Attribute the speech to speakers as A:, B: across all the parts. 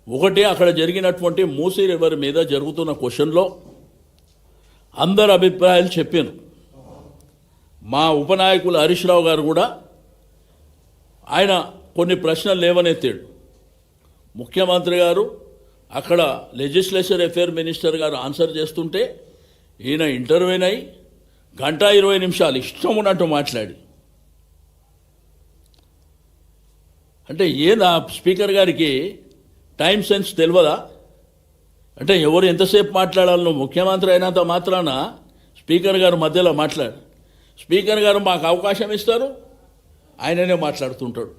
A: ఒకటి అక్కడ జరిగినటువంటి మూసీ రివర్ మీద జరుగుతున్న క్వశ్చన్లో అందరు అభిప్రాయాలు చెప్పాను. మా ఉపనాయకులు హరీష్ రావు గారు కూడా ఆయన కొన్ని ప్రశ్నలు లేవనెత్తాడు. ముఖ్యమంత్రి గారు అక్కడ లెజిస్లేచర్ అఫేర్ మినిస్టర్ గారు ఆన్సర్ చేస్తుంటే ఈయన ఇంటర్వ్యూన్ అయి 1:20 ఇష్టం ఉన్నట్టు మాట్లాడి, అంటే ఏదా స్పీకర్ గారికి టైం సెన్స్ తెలియదా? అంటే ఎవరు ఎంతసేపు మాట్లాడాలో ముఖ్యమంత్రి అయినంత మాత్రాన స్పీకర్ గారు మధ్యలో మాట్లాడు. స్పీకర్ గారు మాకు అవకాశం ఇస్తారు, ఆయననే మాట్లాడుతుంటాడు.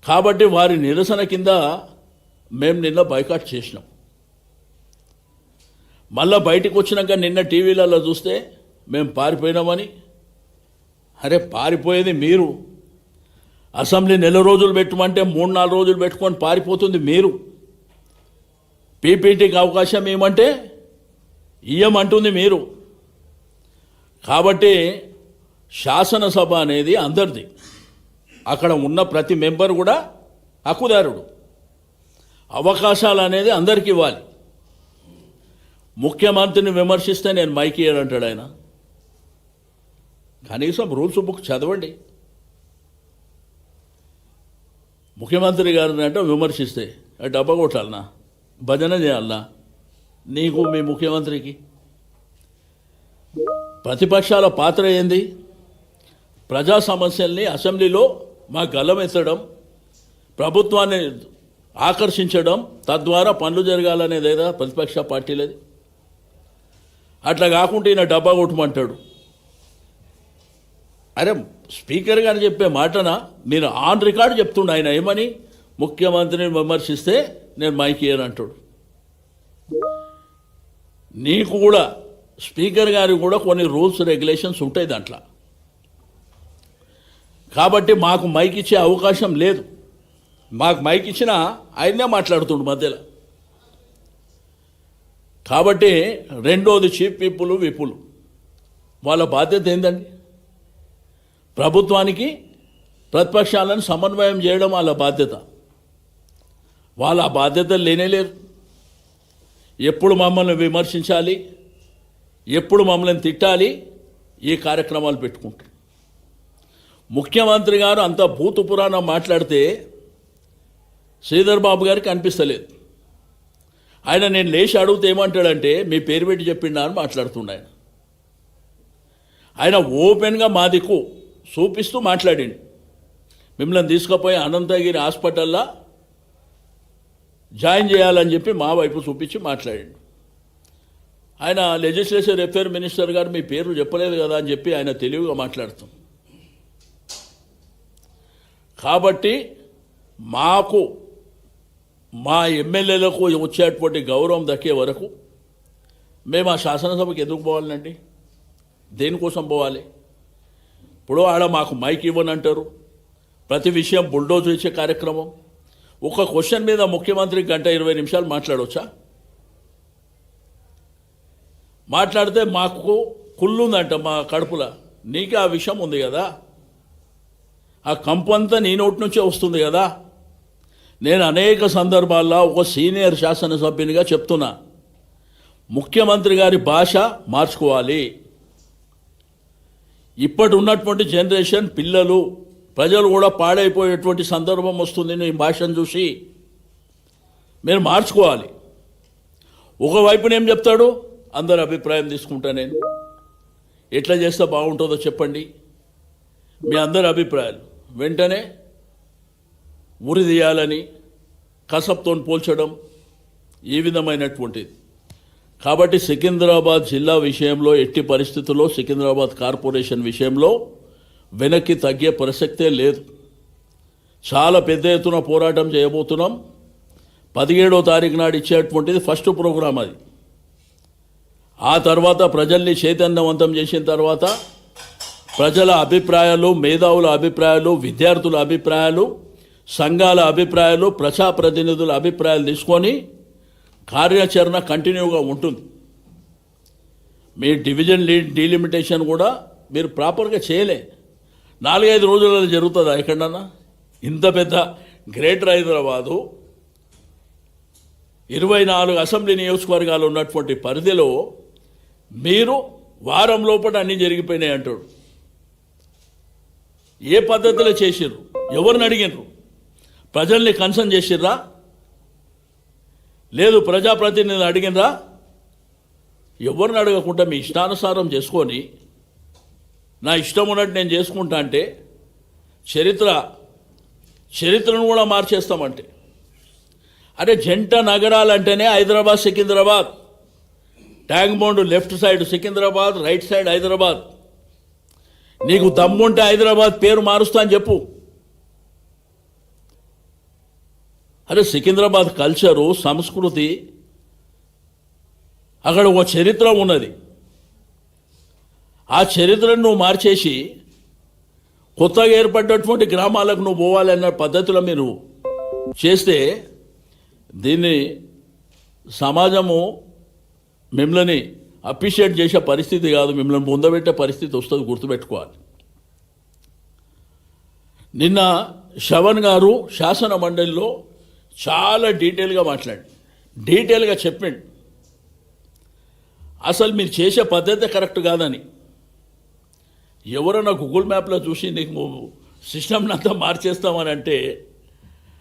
A: కాబట్టి వారి నిరసన కింద మేము నిన్న బైకాట్ చేసినాం. మళ్ళా బయటకు వచ్చినాక నిన్న టీవీలలో చూస్తే మేము పారిపోయినామని. అరే పారిపోయేది మీరు. అసెంబ్లీ నెల రోజులు పెట్టమంటే 3-4 రోజులు పెట్టుకొని పారిపోతుంది మీరు. పీపీటీకి అవకాశం ఏమంటే ఇయ్యమంటుంది మీరు. కాబట్టి శాసనసభ అనేది అందరిది. అక్కడ ఉన్న ప్రతి మెంబర్ కూడా హక్కుదారుడు. అవకాశాలు అనేది అందరికీ ఇవ్వాలి. ముఖ్యమంత్రిని విమర్శిస్తే నేను మైక్ ఇయ్యాలంటాడు ఆయన. కనీసం రూల్స్ బుక్ చదవండి. ముఖ్యమంత్రి గారిని అంటే విమర్శిస్తే డబ్బా కొట్టాలనా, భజన చేయాలనా నీకు మీ ముఖ్యమంత్రికి? ప్రతిపక్షాల పాత్ర ఏంది? ప్రజా సమస్యల్ని అసెంబ్లీలో మా గలమెత్తడం, ప్రభుత్వాన్ని ఆకర్షించడం, తద్వారా పనులు జరగాలనేది ఏదా ప్రతిపక్ష పార్టీలది. అట్లా కాకుండా ఈయన డబ్బా కొట్టమంటాడు. అరే స్పీకర్ గారు చెప్పే మాటన నేను ఆన్ రికార్డు చెప్తుండే. ఆయన ఏమని ముఖ్యమంత్రిని విమర్శిస్తే నేను మైక్ ఇయ్యను అంటాడు. నీకు కూడా స్పీకర్ గారికి కూడా కొన్ని రూల్స్ రెగ్యులేషన్స్ ఉంటాయి దాంట్లో. కాబట్టి మాకు మైక్ ఇచ్చే అవకాశం లేదు. మాకు మైక్ ఇచ్చినా ఆయనే మాట్లాడుతుండు మధ్యలో. కాబట్టి రెండోది చీఫ్ విప్పులు వాళ్ళ బాధ్యత ఏందండి? ప్రభుత్వానికి ప్రతిపక్షాలను సమన్వయం చేయడం వాళ్ళ బాధ్యత. వాళ్ళ బాధ్యతలు లేనేలేరు. ఎప్పుడు మమ్మల్ని విమర్శించాలి, ఎప్పుడు మమ్మల్ని తిట్టాలి, ఈ కార్యక్రమాలు పెట్టుకుంటారు. ముఖ్యమంత్రి గారు అంత భూత పురాణం మాట్లాడితే శ్రీధర్ బాబు గారికి అనిపిస్తలేదు. ఆయన నేను లేచి అడిగితే ఏమంటాడంటే మీ పేరు పెట్టి చెప్పిండా అని మాట్లాడుతుండ. ఆయన ఓపెన్గా మా దిక్కు చూపిస్తూ మాట్లాడిండు. మిమ్మల్ని తీసుకుపోయి అనంతగిరి హాస్పిటల్లో జాయిన్ చేయాలని చెప్పి మా వైపు చూపించి మాట్లాడిండు. ఆయన లెజిస్లేచర్ అఫేర్ మినిస్టర్ గారు మీ పేరు చెప్పలేదు కదా అని చెప్పి ఆయన తెలివిగా మాట్లాడుతాం. కాబట్టి మాకు మా ఎమ్మెల్యేలకు వచ్చేటువంటి గౌరవం దక్కే వరకు మేము ఆ శాసనసభకి ఎందుకు పోవాలండి? దేనికోసం పోవాలి? ఇప్పుడు ఆడ మాకు మైక్ ఇవ్వనంటారు, ప్రతి విషయం బుల్డోజ్ ఇచ్చే కార్యక్రమం. ఒక క్వశ్చన్ మీద ముఖ్యమంత్రి 1:20 మాట్లాడవచ్చా? మాట్లాడితే మాకు కుళ్ళుందంట మా కడుపులో. నీకే ఆ విషయం ఉంది కదా, ఆ కంపంతా నీ నోటి నుంచే వస్తుంది కదా. నేను అనేక సందర్భాల్లో ఒక సీనియర్ శాసనసభ్యునిగా చెప్తున్నా, ముఖ్యమంత్రి గారి భాష మార్చుకోవాలి. ఇప్పటి ఉన్నటువంటి జనరేషన్ పిల్లలు ప్రజలు కూడా పాడైపోయేటువంటి సందర్భం వస్తుంది. నీ భాషను చూసి మీరు మార్చుకోవాలి. ఒకవైపున ఏం చెప్తాడు, అందరి అభిప్రాయం తీసుకుంటా, నేను ఎట్లా చేస్తే బాగుంటుందో చెప్పండి, మీ అందరి అభిప్రాయాలు. వెంటనే ఉరి తీయాలని కసబ్తో పోల్చడం ఈ విధమైనటువంటిది. కాబట్టి సికింద్రాబాద్ జిల్లా విషయంలో ఎట్టి పరిస్థితుల్లో సికింద్రాబాద్ కార్పొరేషన్ విషయంలో వెనక్కి తగ్గే ప్రసక్తే లేదు. చాలా పెద్ద ఎత్తున పోరాటం చేయబోతున్నాం. 17వ తారీఖు నాడు ఇచ్చేటువంటిది ఫస్ట్ ప్రోగ్రాం అది. ఆ తర్వాత ప్రజల్ని చైతన్యవంతం చేసిన తర్వాత ప్రజల అభిప్రాయాలు, మేధావుల అభిప్రాయాలు, విద్యార్థుల అభిప్రాయాలు, సంఘాల అభిప్రాయాలు, ప్రజాప్రతినిధుల అభిప్రాయాలు తీసుకొని కార్యాచరణ కంటిన్యూగా ఉంటుంది. మీ డివిజన్ డీలిమిటేషన్ కూడా మీరు ప్రాపర్గా చేయలే. 4-5 రోజులలో జరుగుతుందా ఎక్కడన్నా? ఇంత పెద్ద గ్రేటర్ హైదరాబాదు 24 అసెంబ్లీ నియోజకవర్గాలు ఉన్నటువంటి పరిధిలో మీరు వారం లోపల అన్నీ జరిగిపోయినాయి అంటాడు. ఏ పద్ధతిలో చేసిర్రు? ఎవరిని అడిగినరు? ప్రజల్ని కన్సర్న్ చేసిర్రా? లేదు ప్రజాప్రతినిధులు అడిగినరా? ఎవరిని అడగకుండా మీ ఇష్టానుసారం చేసుకొని నా ఇష్టం ఉన్నట్టు నేను చేసుకుంటా అంటే చరిత్రను కూడా మార్చేస్తామంటే, అరే జంట నగరాలంటేనే Hyderabad Secunderabad, Tank Bund left side Secunderabad, right side Hyderabad. నీకు దమ్ముంటే హైదరాబాద్ పేరు మారుస్తా అని చెప్పు. అరే సికింద్రాబాద్ కల్చరు, సంస్కృతి, అక్కడ ఒక చరిత్ర ఉన్నది. ఆ చరిత్రను నువ్వు మార్చేసి కొత్తగా ఏర్పడ్డటువంటి గ్రామాలకు నువ్వు పోవాలన్న పద్ధతిలో మీరు చేస్తే దీన్ని సమాజము మిమ్మల్ని అప్రిషియేట్ చేసే పరిస్థితి కాదు, మిమ్మల్ని పొందబెట్టే పరిస్థితి వస్తుంది, గుర్తుపెట్టుకోవాలి. నిన్న శ్రవణ్ గారు శాసన మండలిలో చాలా డీటెయిల్గా చెప్పిండు అసలు మీరు చేసే పద్ధతి కరెక్ట్ కాదని. ఎవరైనా గూగుల్ మ్యాప్లో చూసి నీకు సిస్టమ్ని అంతా మార్చేస్తామని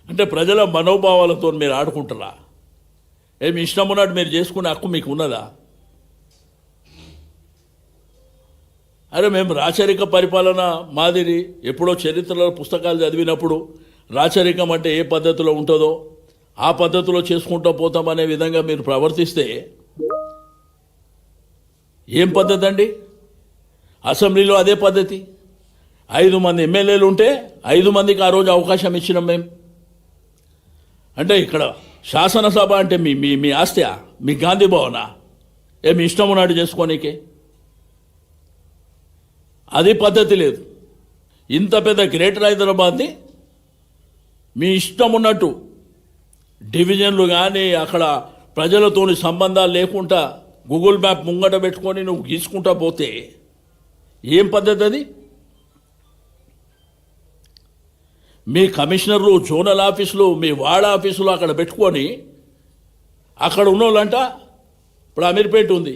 A: అంటే ప్రజల మనోభావాలతో మీరు ఆడుకుంటారా? ఏమి ఇష్టం ఉన్నట్టు మీరు చేసుకునే హక్కు మీకు ఉన్నదా? అరే మేము రాచరిక పరిపాలన మాదిరి ఎప్పుడో చరిత్రలో పుస్తకాలు చదివినప్పుడు రాచరికం అంటే ఏ పద్ధతిలో ఉంటుందో ఆ పద్ధతిలో చేసుకుంటూ పోతామనే విధంగా మీరు ప్రవర్తిస్తే ఏం పద్ధతి అండి? అసెంబ్లీలో అదే పద్ధతి. 5 మంది ఎమ్మెల్యేలు ఉంటే 5 మందికి ఆ రోజు అవకాశం ఇచ్చినాం మేము. అంటే ఇక్కడ శాసనసభ అంటే మీ మీ మీ ఆస్తియా? మీ గాంధీ భవనా? ఏమి ఇష్టం ఉన్నట్టు చేసుకోనీకే? అది పద్ధతి లేదు. ఇంత పెద్ద గ్రేటర్ హైదరాబాద్ని మీ ఇష్టం ఉన్నట్టు డివిజన్లు కానీ అక్కడ ప్రజలతోని సంబంధాలు లేకుండా గూగుల్ మ్యాప్ ముంగట పెట్టుకొని నువ్వు గీసుకుంటా పోతే ఏం పద్ధతి అది? మీ కమిషనర్లు, జోనల్ ఆఫీసులు, మీ వార్డ్ ఆఫీసులు అక్కడ పెట్టుకొని అక్కడ ఉన్నోళ్ళంట. ఇప్పుడు అమీర్పేట ఉంది,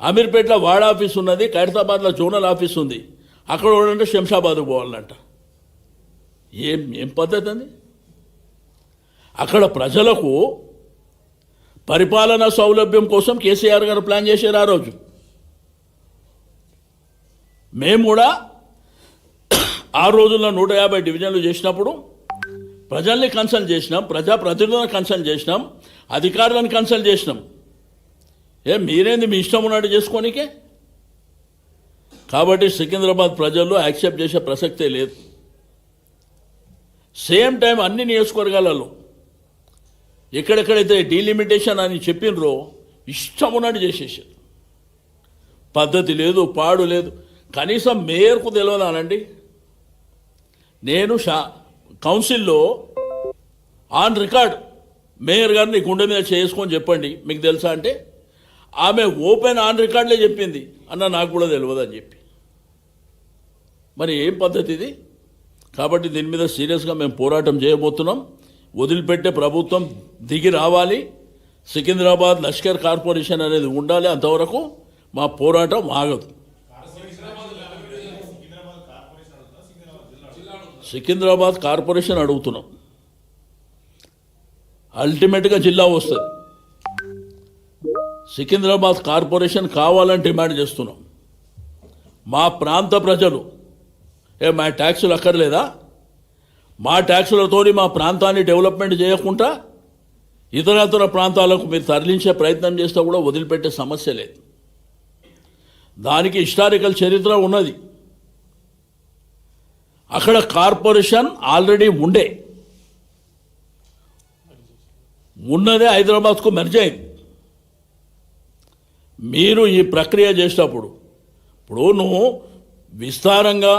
A: అమీర్పేటలో వార్డ్ ఆఫీస్ ఉన్నది, ఖైరతాబాద్లో జోనల్ ఆఫీస్ ఉంది. అక్కడ ఉండంటే శంషాబాద్కు పోవాలంట. ఏం పద్ధతి అది? అక్కడ ప్రజలకు పరిపాలనా సౌలభ్యం కోసం కేసీఆర్ గారు ప్లాన్ చేశారు ఆ రోజు. మేము కూడా ఆ రోజుల్లో 150 డివిజన్లు చేసినప్పుడు ప్రజల్ని కన్సల్ట్ చేసినాం, ప్రజాప్రతినిధులను కన్సల్ట్ చేసినాం, అధికారులను కన్సల్ట్ చేసినాం. మీరేంది మీ ఇష్టం ఉన్నట్టు చేసుకోనికే? కాబట్టి సికింద్రాబాద్ ప్రజల్లో యాక్సెప్ట్ చేసే ప్రసక్తే లేదు. సేమ్ టైం అన్ని నియోజకవర్గాలలో ఎక్కడెక్కడైతే డీలిమిటేషన్ అని చెప్పినరో ఇష్టం ఉన్నట్టు చేసేసారు. పద్ధతి లేదు, పాడు లేదు. కనీసం మేయర్కు తెలియదానండి. నేను కౌన్సిల్లో ఆన్ రికార్డ్ మేయర్ గారిని గుండె మీద చేసుకొని చెప్పండి మీకు తెలుసా అంటే ఆమె ఓపెన్ ఆన్ రికార్డులే చెప్పింది, అన్న నాకు కూడా తెలియదు అని చెప్పి. మరి ఏం పద్ధతి ఇది? కాబట్టి దీని మీద సీరియస్గా మేము పోరాటం చేయబోతున్నాం. వదిలిపెట్టే ప్రభుత్వం దిగి రావాలి. సికింద్రాబాద్ లష్కర్ కార్పొరేషన్ అనేది ఉండాలి. అంతవరకు మా పోరాటం ఆగదు. సికింద్రాబాద్ కార్పొరేషన్ అడుగుతున్నాం. అల్టిమేట్గా జిల్లా వస్తుంది. సికింద్రాబాద్ కార్పొరేషన్ కావాలని డిమాండ్ చేస్తున్నాం. మా ప్రాంత ప్రజలు మా ట్యాక్సులు అక్కర్లేదా? మా ట్యాక్సులతోని మా ప్రాంతాన్ని డెవలప్మెంట్ చేయకుండా ఇతర ప్రాంతాలకు మీరు తరలించే ప్రయత్నం చేస్తే కూడా వదిలిపెట్టే సమస్య లేదు. దానికి హిస్టారికల్ చరిత్ర ఉన్నది. అక్కడ కార్పొరేషన్ ఆల్రెడీ ఉన్నదే హైదరాబాద్కు మెర్జ్ అయింది. మీరు ఈ ప్రక్రియ చేసేటప్పుడు ఇప్పుడు నువ్వు విస్తారంగా